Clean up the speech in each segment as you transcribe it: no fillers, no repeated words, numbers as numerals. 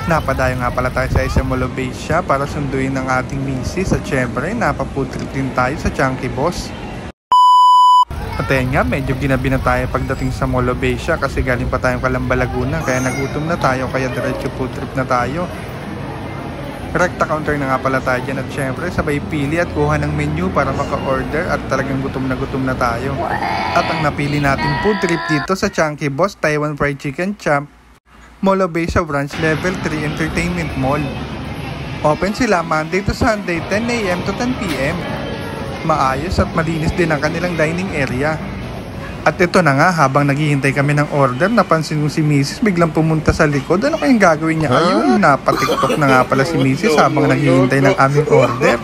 Napadayo nga pala tayo sa isang Molobasia para sunduin ng ating misis at syempre napafood trip din tayo sa Chunky Boss. At ayun nga, medyo ginabi na tayo pagdating sa Molobasia kasi galing pa tayong Calamba, Laguna, kaya nagutom na tayo, kaya diretso food trip na tayo. Recta counter na nga pala tayo dyan at syempre sabay pili at kuha ng menu para maka-order at talagang gutom na tayo. At ang napili nating food trip dito sa Chunky Boss Taiwan Fried Chicken Champ, Molobasia Branch Level 3 Entertainment Mall. Open sila Monday to Sunday 10 AM to 10 PM. Maayos at malinis din ang kanilang dining area. At ito na nga, habang naghihintay kami ng order, napansin ko si Mrs. biglang pumunta sa likod. Ano kayang gagawin niya? Ayun, napatiktok na nga pala si Mrs. habang naghihintay ng aming order.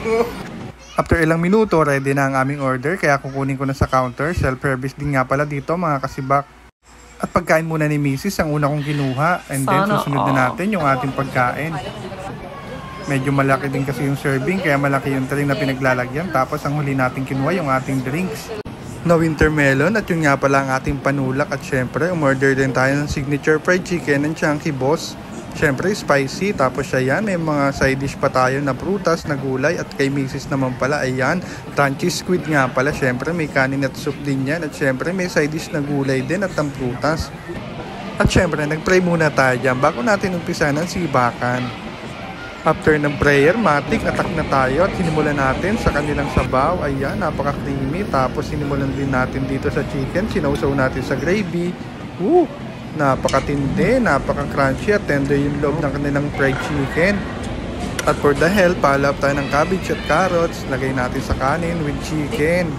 After ilang minuto, ready na ang aming order, kaya kukunin ko na sa counter. Self-service din nga pala dito mga kasibak. At pagkain muna ni Mrs. ang una kong kinuha, and then susunod na natin yung ating pagkain. Medyo malaki din kasi yung serving, kaya malaki yung tray na pinaglalagyan. Tapos ang huli natin kinuha yung ating drinks. No winter melon at yun nga pala ang ating panulak. At syempre umorder din tayo ng signature fried chicken ng Chunky Boss. Syempre spicy, tapos ayan may mga side dish pa tayo na prutas, na gulay. At kay Mrs. naman pala ayan, crunchy squid nga pala. Syempre may kanin at soup din yan. At syempre may side dish na gulay din at ang prutas. At syempre nag-pray muna tayo dyan bago natin umpisa ng sibakan. After ng prayer, matik, attack na tayo at sinimulan natin sa kanilang sabaw. Ayan, napaka-creamy. Tapos sinimulan din natin dito sa chicken. Sinausaw natin sa gravy. Napakatindi, napaka-crunchy at tender yung loob ng kanilang fried chicken. At for the health, follow up tayo ng cabbage at carrots. Lagay natin sa kanin with chicken.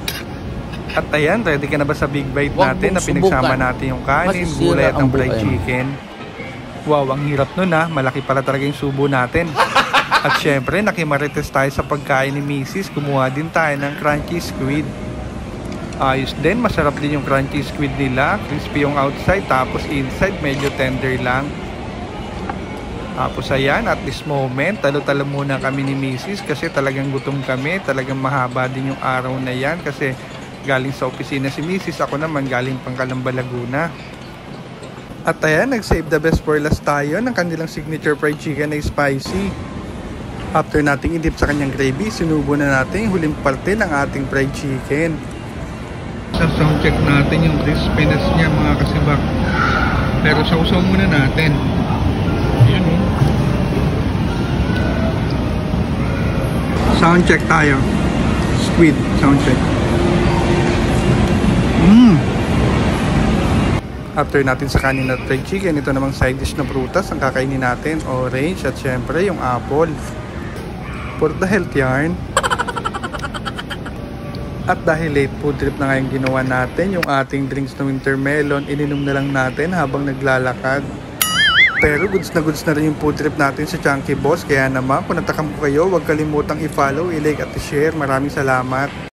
At ayan, ready ka na ba sa big bite natin na pinagsama natin yung kanin, gulay at ang fried chicken? Wow, ang hirap nun ha. Malaki pala talaga yung subo natin. At syempre, nakimarites tayo sa pagkain ni Mrs. Kumuha din tayo ng crunchy squid. Ayos din, masarap din yung crunchy squid nila. Crispy yung outside, tapos inside medyo tender lang. Tapos ayan, at this moment, talo-talo muna kami ni Mrs. kasi talagang gutom kami. Talagang mahaba din yung araw na yan kasi galing sa opisina si Mrs. Ako naman galing pang Calamba, Laguna. At ayan, nag-save the best for last tayo ng kanilang signature fried chicken na spicy. After nating idip sa kanyang gravy, sinubo na natin yung huling parte ng ating fried chicken. Sa sound check natin yung crispiness niya mga kasibak. Pero sausaw muna natin. Yun o. Sound check tayo. Squid, sound check. After natin sa kanin at fried chicken, ito namang side dish na prutas ang kakainin natin. Orange at syempre yung apple. For the health yarn. At dahil late food trip na ngayong ginawa natin, yung ating drinks na winter melon, ininom na lang natin habang naglalakad. Pero goods na rin yung food trip natin sa Chunky Boss. Kaya naman, kung natakam ko kayo, huwag kalimutang i-follow, i-like at i-share. Maraming salamat.